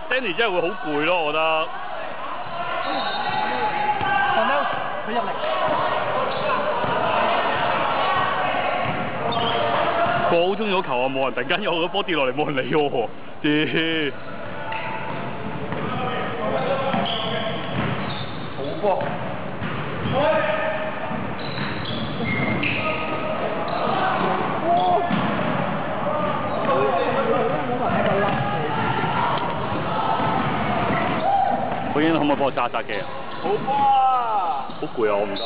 Danny 真係會好攰咯，我覺得。佢入嚟。我好中意嗰球啊！冇人突然間有個波跌落嚟，冇人理我喎。好波。我應該可唔可以幫我揸機啊？好波啊！好攰啊！我唔得。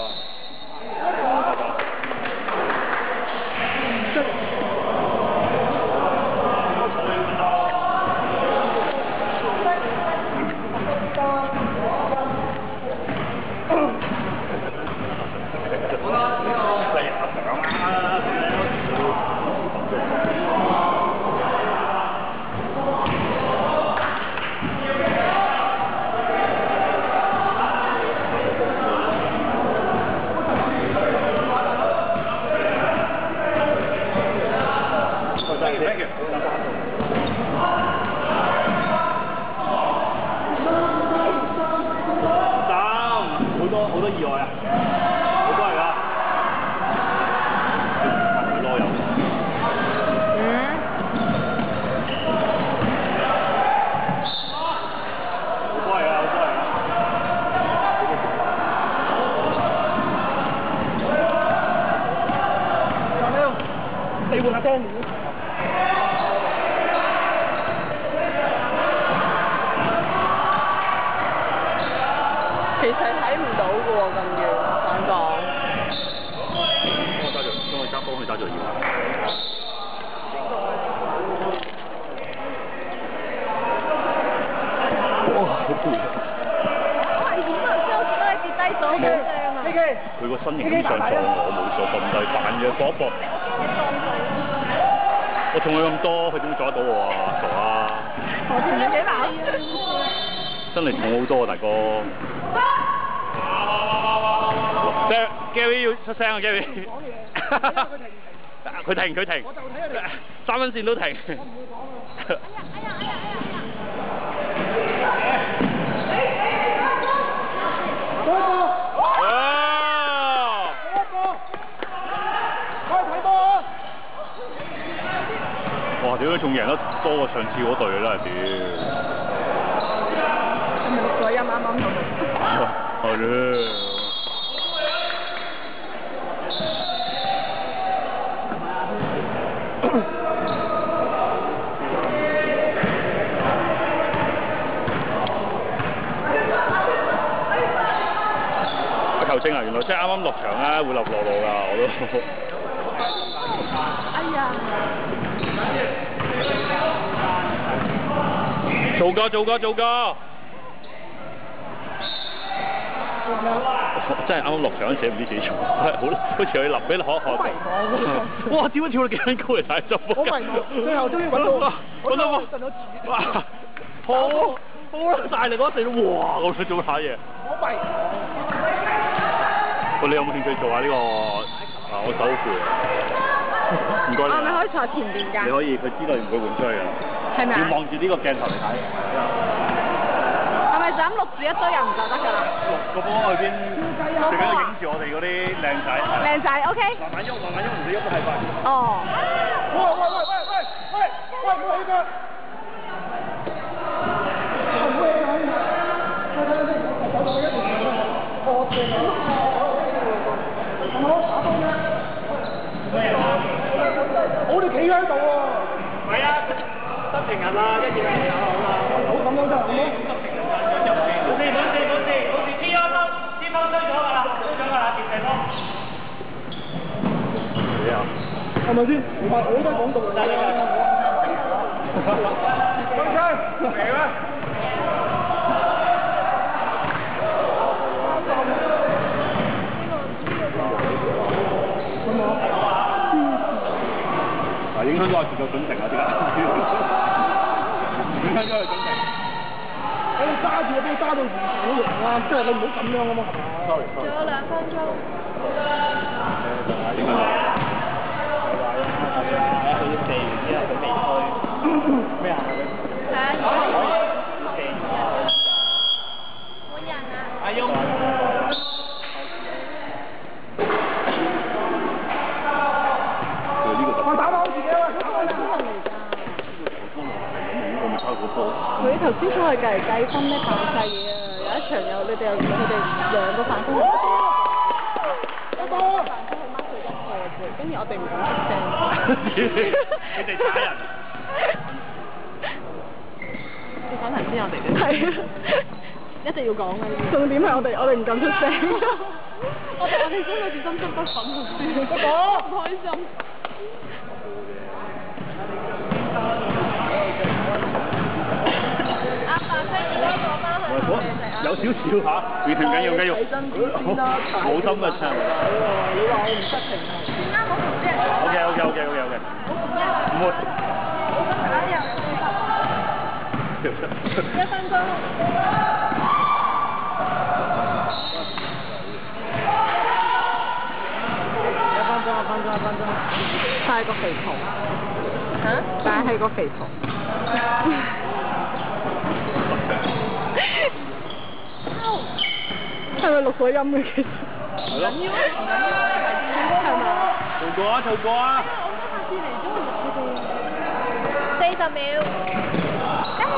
好多意外啊！好多嚟㗎，攞油。好多嚟㗎，好多嚟㗎。你換下聲。其實睇唔到嘅喎，咁遠，想講。幫佢揸住要。哇！好攰。好危險啊！雙手都係跌低咗，好驚啊！佢個身形上撞我冇錯，咁低扮嘅搏一搏。我重佢咁多，佢點撞得到我啊？傻啊！我同你幾難？真係重好多啊，大哥。Gary 要出聲啊 ，Gary！ 佢停，佢停。3分線都停。哇！屌，仲贏得多過上次嗰隊啦，屌！冇水啊，啱啱好。係咧。球證啊，原來即係啱啱落場咧，會落路㗎，我都。哎呀！做過。真係啱啱落場嗰時唔知自己做，好似佢立俾你學。哇！點解跳到幾分高嚟睇就冇？好迷茫，最後終於揾到，震咗字。哇！好大力嗰陣，哇！咁想做下嘢。好迷。你有冇興趣做下呢個？我手好攰啊！唔該你。我咪可以坐前邊㗎？你可以，佢知道唔會換出去㗎。係咪啊？要望住呢個鏡頭嚟睇。係咪就咁錄住一堆人就得㗎啦？個波去邊？最緊要影住我哋嗰啲靚仔。靚仔 ，OK。慢慢喐，唔使喐得太快。哦。喂，唔好起腳！我哋企喺度喎。係啊，執平人啦，一言兩語好啦。好咁樣啫，好冇？冇事，天安先鋒追咗㗎啦，跌地方。係啊。係咪先？我都講到㗎。分槍，嚟啦！已經響咗我節奏準成啊！點解？影響咗佢準成。你揸住個波揸到完全好型啊！即係你唔好咁樣啊嘛，係嘛 ？sorry。仲有2分鐘。點解？佢要射完之後佢未推。咩啊？係啊。射完之後。換人啊！阿雍。我打翻自己啊！邊個嚟㗎？佢頭先所謂計分咩爆晒嘢啊！有一場你哋2個犯規。一個犯規去 mark 佢1個啫，跟住我哋唔敢出聲。你哋打人。你講頭先我哋嘅。係啊，一定要講嘅。重點係我哋唔敢出聲。我哋心裏邊心中不忿，不講，唔開心。阿爸飛咗個翻去。有少少嚇，完全緊要。冇心嘅唱。你話我唔得停啊？啱好同啲人。OK。唔會。1分鐘。帶個肥婆。嚇？帶係個肥婆。係咪錄咗音嘅其實？係咯。係嘛？做過啊！我下次嚟咗錄佢哋。40秒。加油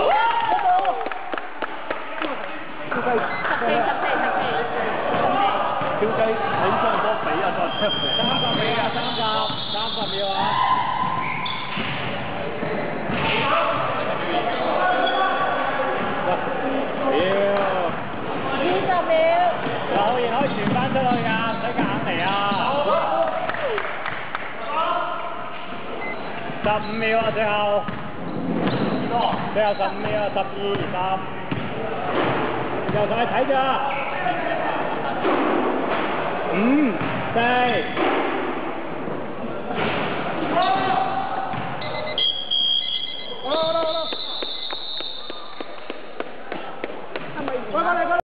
啊！14。跳雞好多比啊！再30秒啊！30秒啊！20秒。可以傳翻出去㗎，唔使夾硬嚟啊！15秒啊，最後15秒啊，12、3，又再睇咋？